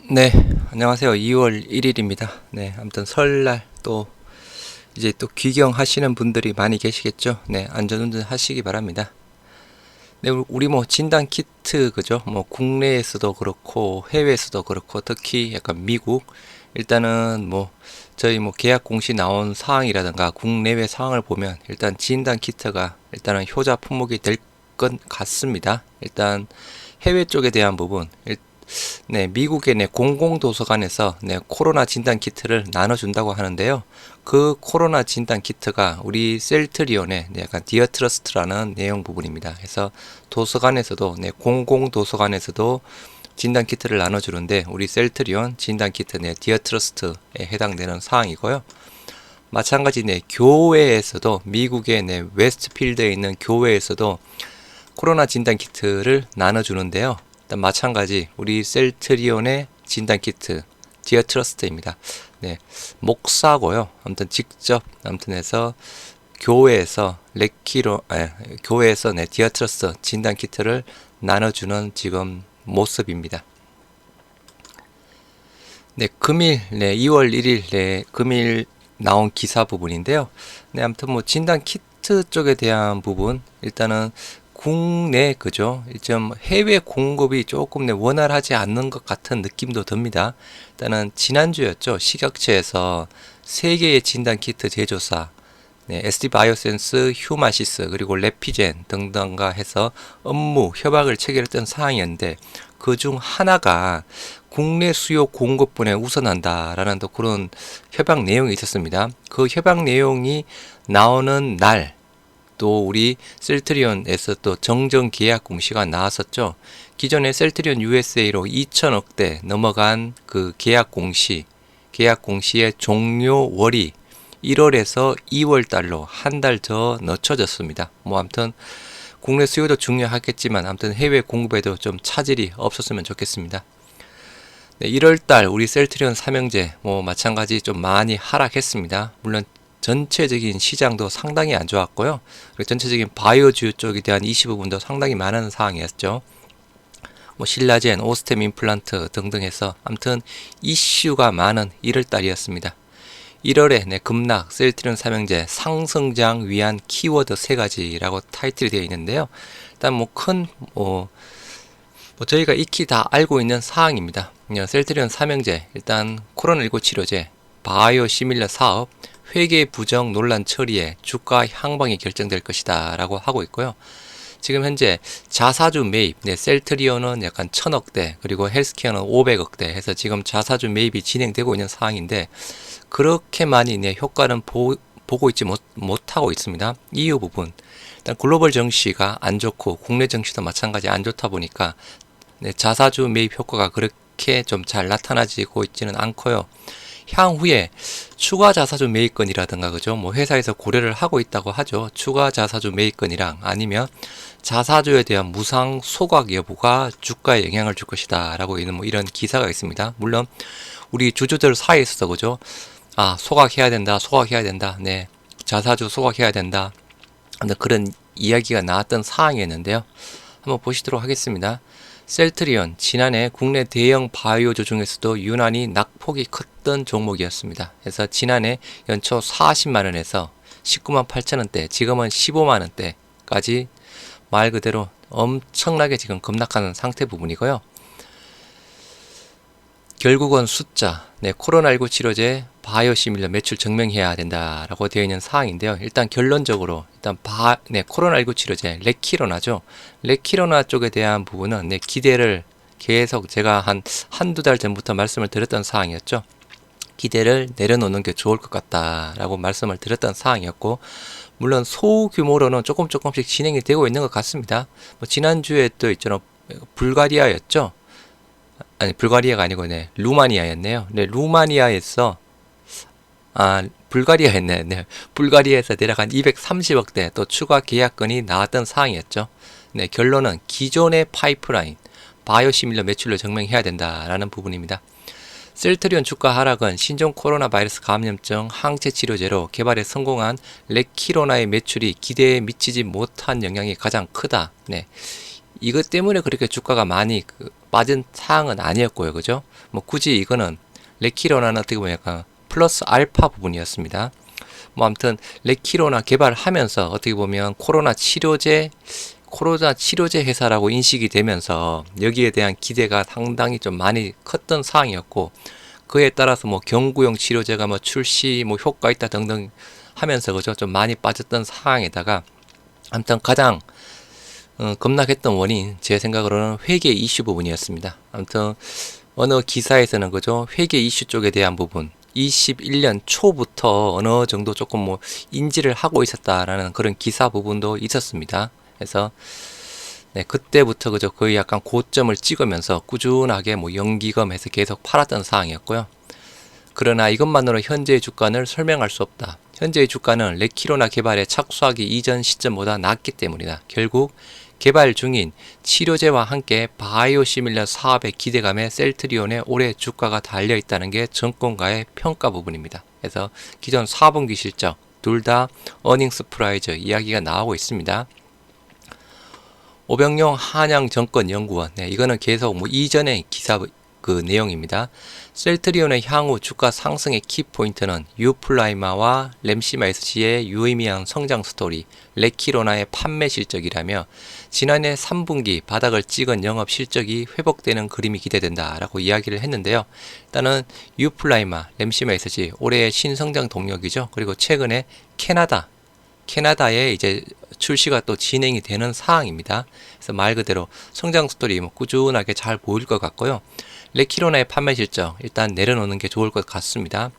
네, 안녕하세요. 2월 1일입니다. 네, 아무튼 설날 또 이제 또 귀경하시는 분들이 많이 계시겠죠. 네, 안전운전 하시기 바랍니다. 네, 우리 뭐 진단 키트 그죠? 뭐 국내에서도 그렇고 해외에서도 그렇고 특히 약간 미국 일단은 뭐 저희 뭐 계약 공시 나온 사항이라든가 국내외 사항을 보면 일단 진단 키트가 일단은 효자 품목이 될 것 같습니다. 일단 해외 쪽에 대한 부분 네, 미국의 공공도서관에서 코로나 진단 키트를 나눠준다고 하는데요. 그 코로나 진단 키트가 우리 셀트리온의 약간 디어트러스트라는 내용 부분입니다. 그래서 도서관에서도 공공도서관에서도 진단 키트를 나눠주는데 우리 셀트리온 진단 키트 디어트러스트에 해당되는 사항이고요. 마찬가지 교회에서도 미국의 웨스트필드에 있는 교회에서도 코로나 진단 키트를 나눠주는데요. 일단 마찬가지 우리 셀트리온의 진단 키트 디어트러스트입니다. 네, 목사고요. 아무튼 직접 아무튼 해서 교회에서 교회에서 디어트러스트 진단 키트를 나눠주는 지금 모습입니다. 네, 금일 2월 1일 금일 나온 기사 부분인데요. 네, 아무튼 뭐 진단 키트 쪽에 대한 부분 일단은 국내 그죠? 좀 해외 공급이 조금 원활하지 않는 것 같은 느낌도 듭니다. 일단은 지난주였죠. 식약처에서 세 개의 진단 키트 제조사 SD 바이오센스, 휴마시스, 그리고 레피젠 등등과 해서 업무 협약을 체결했던 사항이었는데 그 중 하나가 국내 수요 공급분에 우선한다라는 또 그런 협약 내용이 있었습니다. 그 협약 내용이 나오는 날 또 우리 셀트리온에서 또 정정 계약 공시가 나왔었죠. 기존에 셀트리온 USA로 2천억대 넘어간 그 계약 공시의 종료월이 1월에서 2월 달로 한 달 더 늦춰졌습니다. 뭐 아무튼 국내 수요도 중요하겠지만 아무튼 해외 공급에도 좀 차질이 없었으면 좋겠습니다. 네, 1월 달 우리 셀트리온 삼형제 뭐 마찬가지 좀 많이 하락했습니다. 물론 전체적인 시장도 상당히 안 좋았고요. 그리고 전체적인 바이오주요 쪽에 대한 이슈 부분도 상당히 많은 상황이었죠. 뭐 신라젠, 오스템 임플란트 등등 해서 아무튼 이슈가 많은 1월 달이었습니다. 1월에 급락 셀트리온 삼형제 상승장 위한 키워드 세 가지라고 타이틀이 되어 있는데요. 일단 뭐 저희가 익히 다 알고 있는 사항입니다. 셀트리온 삼형제 일단 코로나19 치료제, 바이오 시밀러 사업, 회계 부정 논란 처리에 주가 향방이 결정될 것이다 라고 하고 있고요. 지금 현재 자사주 매입, 셀트리온은 약간 1000억대, 그리고 헬스케어는 500억대 해서 지금 자사주 매입이 진행되고 있는 상황인데 그렇게 많이 효과는 보고 있지 못하고 있습니다. 이유 부분, 일단 글로벌 정시가 안 좋고 국내 정시도 마찬가지 안 좋다 보니까 자사주 매입 효과가 그렇게 좀 잘 나타나지고 있지는 않고요. 향후에 추가 자사주 매입건이라든가 그죠? 뭐 회사에서 고려를 하고 있다고 하죠. 추가 자사주 매입건이랑 아니면 자사주에 대한 무상 소각 여부가 주가에 영향을 줄 것이다라고 있는 뭐 이런 기사가 있습니다. 물론 우리 주주들 사이에서 그죠? 아, 소각해야 된다. 소각해야 된다. 네. 자사주 소각해야 된다. 그런 이야기가 나왔던 사항이었는데요. 한번 보시도록 하겠습니다. 셀트리온 지난해 국내 대형 바이오주 중에서도 유난히 낙폭이 컸던 종목이었습니다. 그래서 지난해 연초 40만원에서 19만 8천원대, 지금은 15만원대까지 말 그대로 엄청나게 지금 급락하는 상태 부분이고요. 결국은 숫자, 코로나19 치료제 바이오시밀러 매출 증명해야 된다라고 되어 있는 사항인데요. 일단 결론적으로 코로나19 치료제 레키로나죠. 레키로나 쪽에 대한 부분은 기대를 계속 제가 한두 달 전부터 말씀을 드렸던 사항이었죠. 기대를 내려놓는 게 좋을 것 같다라고 말씀을 드렸던 사항이었고, 물론 소규모로는 조금씩 진행이 되고 있는 것 같습니다. 뭐 지난주에 또 있잖아, 불가리아였죠. 아니 불가리아가 아니고 루마니아였네요. 루마니아에서 불가리아였네. 불가리아에서 대략 한 230억대 또 추가 계약건이 나왔던 사항이었죠. 결론은 기존의 파이프라인 바이오시밀러 매출을 증명해야 된다라는 부분입니다. 셀트리온 주가 하락은 신종 코로나 바이러스 감염증 항체 치료제로 개발에 성공한 레키로나의 매출이 기대에 미치지 못한 영향이 가장 크다. 이것 때문에 그렇게 주가가 많이 빠진 사항은 아니었고요. 그죠? 뭐 굳이 이거는 레키로나는 어떻게 보면 약간 플러스 알파 부분이었습니다. 뭐 아무튼 레키로나 개발하면서 어떻게 보면 코로나 치료제 회사라고 인식이 되면서 여기에 대한 기대가 상당히 좀 많이 컸던 사항이었고, 그에 따라서 뭐 경구용 치료제가 뭐 출시 뭐 효과 있다 등등 하면서 그죠, 좀 많이 빠졌던 상황에다가 아무튼 가장 급락했던 원인, 제 생각으로는 회계 이슈 부분이었습니다. 아무튼 어느 기사에서는 그죠, 회계 이슈 쪽에 대한 부분 21년 초부터 어느 정도 조금 뭐 인지를 하고 있었다라는 그런 기사 부분도 있었습니다. 그래서 네, 그때부터 그죠, 거의 약간 고점을 찍으면서 꾸준하게 뭐 연기금해서 계속 팔았던 상황이었고요. 그러나 이것만으로 현재의 주가를 설명할 수 없다. 현재의 주가는 레키로나 개발에 착수하기 이전 시점보다 낮기 때문이다. 결국 개발 중인 치료제와 함께 바이오시밀러 사업의 기대감에 셀트리온의 올해 주가가 달려있다는 게 정권가의 평가 부분입니다. 그래서 기존 4분기 실적 둘 다 어닝스 프라이즈 이야기가 나오고 있습니다. 오병용 한양정권연구원, 네, 이거는 계속 뭐 이전의 기사 그 내용입니다. 셀트리온의 향후 주가 상승의 키포인트는 유플라이마와 램시마 SC의 유의미한 성장 스토리, 레키로나의 판매 실적이라며 지난해 3분기 바닥을 찍은 영업 실적이 회복되는 그림이 기대된다라고 이야기를 했는데요. 일단은 유플라이마, 램시마 SC 올해의 신성장 동력이죠. 그리고 최근에 캐나다에 이제 출시가 또 진행이 되는 사항입니다. 그래서 말 그대로 성장 스토리 뭐 꾸준하게 잘 보일 것 같고요. 레키로나의 판매 실적 일단 내려놓는 게 좋을 것 같습니다.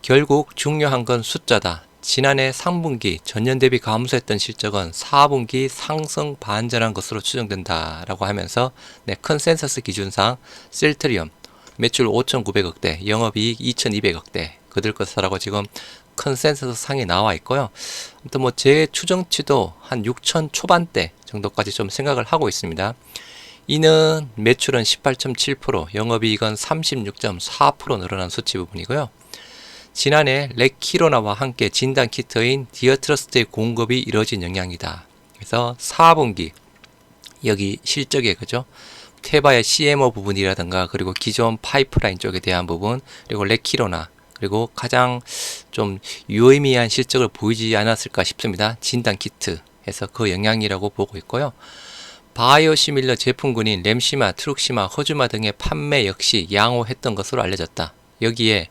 결국 중요한 건 숫자다. 지난해 3분기 전년 대비 감소했던 실적은 4분기 상승 반전한 것으로 추정된다라고 하면서 네, 컨센서스 기준상 셀트리온 매출 5,900억대, 영업이익 2,200억대 그들 것이라고 지금 컨센서스 상에 나와 있고요. 아무튼 뭐 제 추정치도 한 6천 초반대 정도까지 좀 생각을 하고 있습니다. 이는 매출은 18.7%, 영업이익은 36.4% 늘어난 수치 부분이고요. 지난해 레키로나와 함께 진단 키트인 디어트러스트의 공급이 이뤄진 영향이다. 그래서 4분기 여기 실적에 그죠? 테바의 CMO 부분이라든가 그리고 기존 파이프라인 쪽에 대한 부분 그리고 레키로나 그리고 가장 좀 유의미한 실적을 보이지 않았을까 싶습니다. 진단 키트에서 그 영향이라고 보고 있고요. 바이오시밀러 제품군인 램시마, 트룩시마, 허주마 등의 판매 역시 양호했던 것으로 알려졌다. 여기에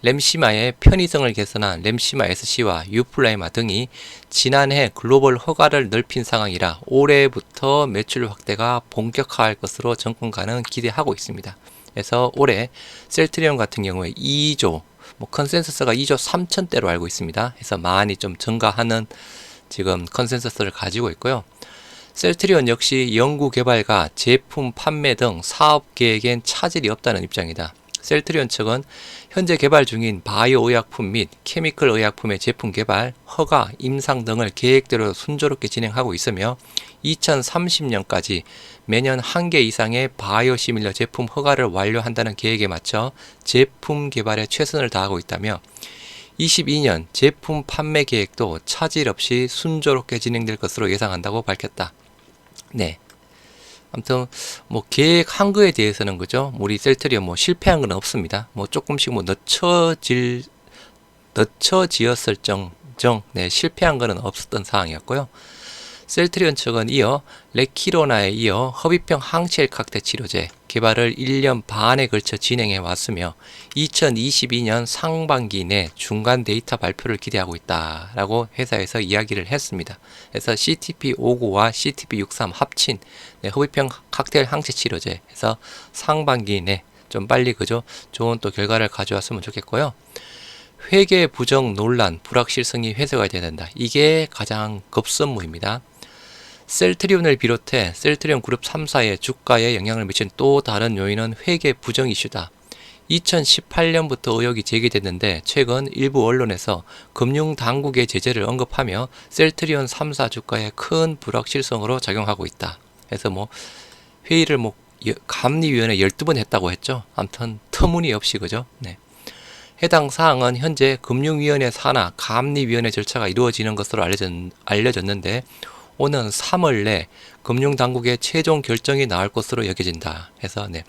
램시마의 편의성을 개선한 램시마 SC와 유플라이마 등이 지난해 글로벌 허가를 넓힌 상황이라 올해부터 매출 확대가 본격화할 것으로 정권가는 기대하고 있습니다. 그래서 올해 셀트리온 같은 경우에 2조, 뭐 컨센서스가 2조 3천대로 알고 있습니다. 그래서 많이 좀 증가하는 지금 컨센서스를 가지고 있고요. 셀트리온 역시 연구 개발과 제품 판매 등 사업 계획엔 차질이 없다는 입장이다. 셀트리온 측은 현재 개발 중인 바이오 의약품 및 케미컬 의약품의 제품 개발, 허가, 임상 등을 계획대로 순조롭게 진행하고 있으며 2030년까지 매년 1개 이상의 바이오시밀러 제품 허가를 완료한다는 계획에 맞춰 제품 개발에 최선을 다하고 있다며 22년 제품 판매 계획도 차질 없이 순조롭게 진행될 것으로 예상한다고 밝혔다. 네. 아무튼 뭐 계획한 거에 대해서는 그죠? 우리 셀트리온 뭐 실패한 건 없습니다. 뭐 조금씩 뭐 늦춰지었을 네, 실패한 거는 없었던 상황이었고요. 셀트리온 측은 이어 레키로나에 이어 허비병 항체일 칵테 치료제 개발을 1년 반에 걸쳐 진행해 왔으며 2022년 상반기 내 중간 데이터 발표를 기대하고 있다라고 회사에서 이야기를 했습니다. 그래서 CTP59와 CTP63 합친 허비병 칵테일 항체 치료제 해서 상반기 내 좀 빨리 그죠? 좋은 또 결과를 가져왔으면 좋겠고요. 회계 부정 논란, 불확실성이 해소가 돼야 된다. 이게 가장 급선무입니다. 셀트리온을 비롯해 셀트리온 그룹 3사의 주가에 영향을 미친 또 다른 요인은 회계 부정 이슈다. 2018년부터 의혹이 제기됐는데 최근 일부 언론에서 금융당국의 제재를 언급하며 셀트리온 3사 주가에 큰 불확실성으로 작용하고 있다. 그래서 뭐 회의를 뭐 감리위원회 12번 했다고 했죠. 아무튼 터무니없이 그죠. 네. 해당 사항은 현재 금융위원회 산하 감리위원회 절차가 이루어지는 것으로 알려졌는데 오는 3월 내 금융당국의 최종 결정이 나올 것으로 여겨진다. 해서 네.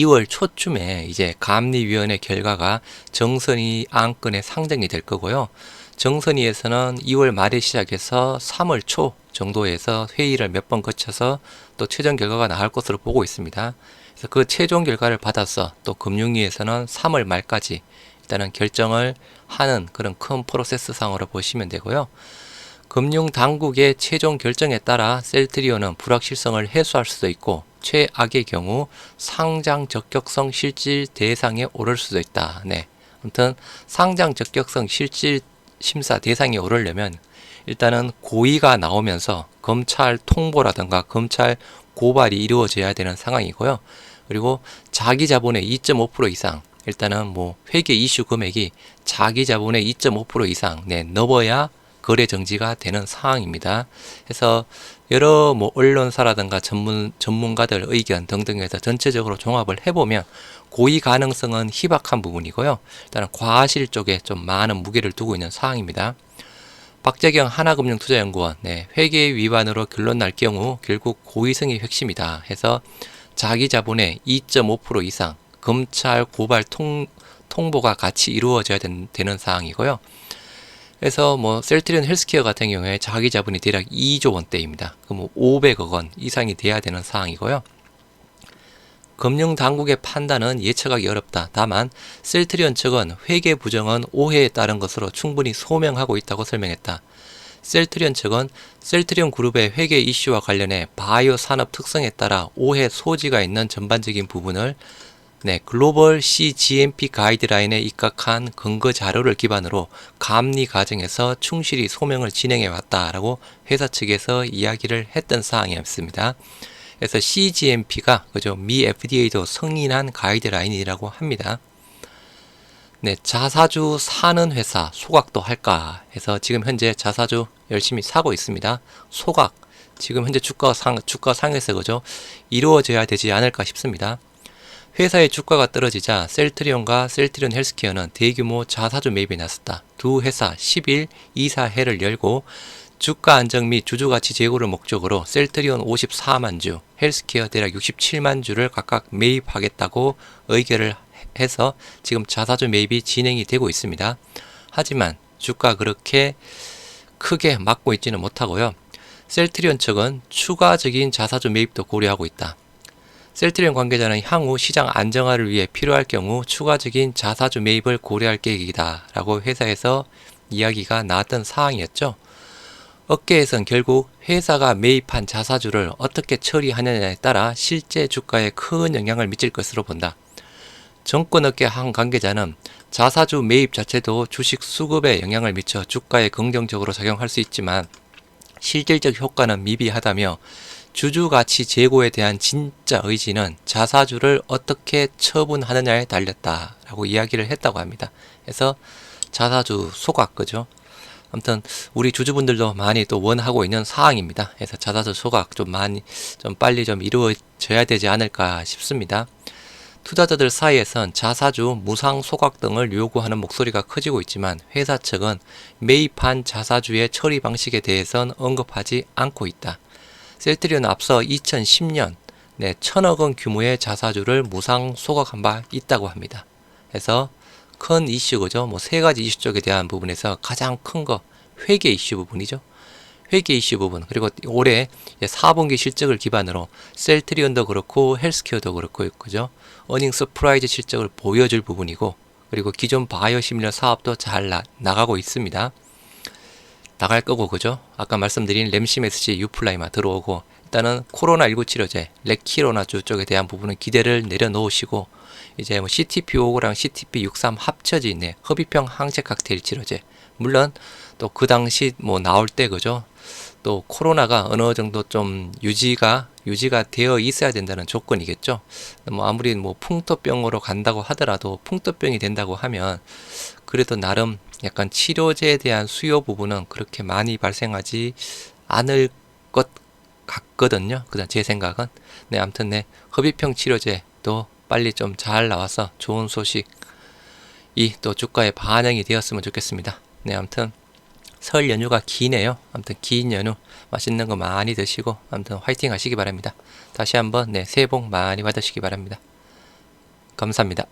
2월 초쯤에 이제 감리위원회 결과가 정선이 안건에 상정이 될 거고요. 정선위에서는 2월 말에 시작해서 3월 초 정도에서 회의를 몇 번 거쳐서 또 최종 결과가 나올 것으로 보고 있습니다. 그래서 그 최종 결과를 받아서 또 금융위에서는 3월 말까지 일단은 결정을 하는 그런 큰 프로세스 상으로 보시면 되고요. 금융당국의 최종 결정에 따라 셀트리온은 불확실성을 해소할 수도 있고 최악의 경우 상장 적격성 실질 대상에 오를 수도 있다. 네. 아무튼 상장 적격성 실질 심사 대상에 오르려면 일단은 고의가 나오면서 검찰 통보라든가 검찰 고발이 이루어져야 되는 상황이고요. 그리고 자기 자본의 2.5% 이상, 일단은 뭐 회계 이슈 금액이 자기 자본의 2.5% 이상 넘어야 거래 정지가 되는 상황입니다. 그래서 여러 뭐 언론사라든가 전문가들 의견 등등에서 전체적으로 종합을 해보면 고의 가능성은 희박한 부분이고요. 일단은 과실 쪽에 좀 많은 무게를 두고 있는 상황입니다. 박재경 하나금융투자연구원 회계 위반으로 결론 날 경우 결국 고의성이 핵심이다 해서 자기 자본의 2.5% 이상 검찰 고발 통보가 같이 이루어져야 되는 상황이고요. 그래서 뭐 셀트리온 헬스케어 같은 경우에 자기 자본이 대략 2조 원대입니다. 그럼 500억 원 이상이 돼야 되는 상황이고요. 금융당국의 판단은 예측하기 어렵다. 다만 셀트리온 측은 회계 부정은 오해에 따른 것으로 충분히 소명하고 있다고 설명했다. 셀트리온 측은 셀트리온 그룹의 회계 이슈와 관련해 바이오 산업 특성에 따라 오해 소지가 있는 전반적인 부분을 글로벌 CGMP 가이드라인에 입각한 근거 자료를 기반으로 감리 과정에서 충실히 소명을 진행해 왔다라고 회사 측에서 이야기를 했던 사항이었습니다. 그래서 CGMP가 미 FDA도 승인한 가이드라인이라고 합니다. 자사주 사는 회사 소각도 할까 해서 지금 현재 자사주 열심히 사고 있습니다. 소각 지금 현재 주가 상에서 이루어져야 되지 않을까 싶습니다. 회사의 주가가 떨어지자 셀트리온과 셀트리온 헬스케어는 대규모 자사주 매입에 나섰다. 두 회사 10일 이사회를 열고 주가 안정 및 주주가치 제고를 목적으로 셀트리온 54만 주, 헬스케어 대략 67만 주를 각각 매입하겠다고 의결을 해서 지금 자사주 매입이 진행이 되고 있습니다. 하지만 주가 그렇게 크게 맞고 있지는 못하고요. 셀트리온 측은 추가적인 자사주 매입도 고려하고 있다. 셀트리온 관계자는 향후 시장 안정화를 위해 필요할 경우 추가적인 자사주 매입을 고려할 계획이다 라고 회사에서 이야기가 나왔던 사항이었죠. 업계에선 결국 회사가 매입한 자사주를 어떻게 처리하느냐에 따라 실제 주가에 큰 영향을 미칠 것으로 본다. 정권업계 한 관계자는 자사주 매입 자체도 주식 수급에 영향을 미쳐 주가에 긍정적으로 작용할 수 있지만 실질적 효과는 미비하다며 주주가치 제고에 대한 진짜 의지는 자사주를 어떻게 처분하느냐에 달렸다라고 이야기를 했다고 합니다. 그래서 자사주 소각 아무튼 우리 주주분들도 많이 또 원하고 있는 사항입니다. 그래서 자사주 소각 좀 빨리 이루어져야 되지 않을까 싶습니다. 투자자들 사이에선 자사주 무상 소각 등을 요구하는 목소리가 커지고 있지만 회사 측은 매입한 자사주의 처리 방식에 대해선 언급하지 않고 있다. 셀트리온은 앞서 2010년 1000억 원 규모의 자사주를 무상 소각한 바 있다고 합니다. 그래서 큰 이슈죠. 뭐 세 가지 이슈 쪽에 대한 부분에서 가장 큰 거 회계 이슈 부분이죠. 회계 이슈 부분 그리고 올해 4분기 실적을 기반으로 셀트리온도 그렇고 헬스케어도 그렇고 어닝 서프라이즈 실적을 보여줄 부분이고 그리고 기존 바이오시밀러 사업도 잘 나가고 있습니다. 나갈 거고 아까 말씀드린 램시메스지 유플라이마 들어오고 일단은 코로나19 치료제 레키로나주 쪽에 대한 부분은 기대를 내려놓으시고 이제 뭐 CTP59랑 CTP63 합쳐진 허비평 항체 칵테일 치료제 물론 또 그 당시 뭐 나올 때 또 코로나가 어느 정도 좀 유지가 되어 있어야 된다는 조건이겠죠. 뭐 아무리 뭐 풍토병으로 간다고 하더라도 풍토병이 된다고 하면 그래도 나름 약간 치료제에 대한 수요 부분은 그렇게 많이 발생하지 않을 것 같거든요. 그다음 제 생각은 아무튼 허비평 치료제도 빨리 좀 잘 나와서 좋은 소식이 또 주가에 반영이 되었으면 좋겠습니다. 아무튼 설 연휴가 기네요. 아무튼 긴 연휴 맛있는 거 많이 드시고 아무튼 화이팅 하시기 바랍니다. 다시 한번 새해 복 많이 받으시기 바랍니다. 감사합니다.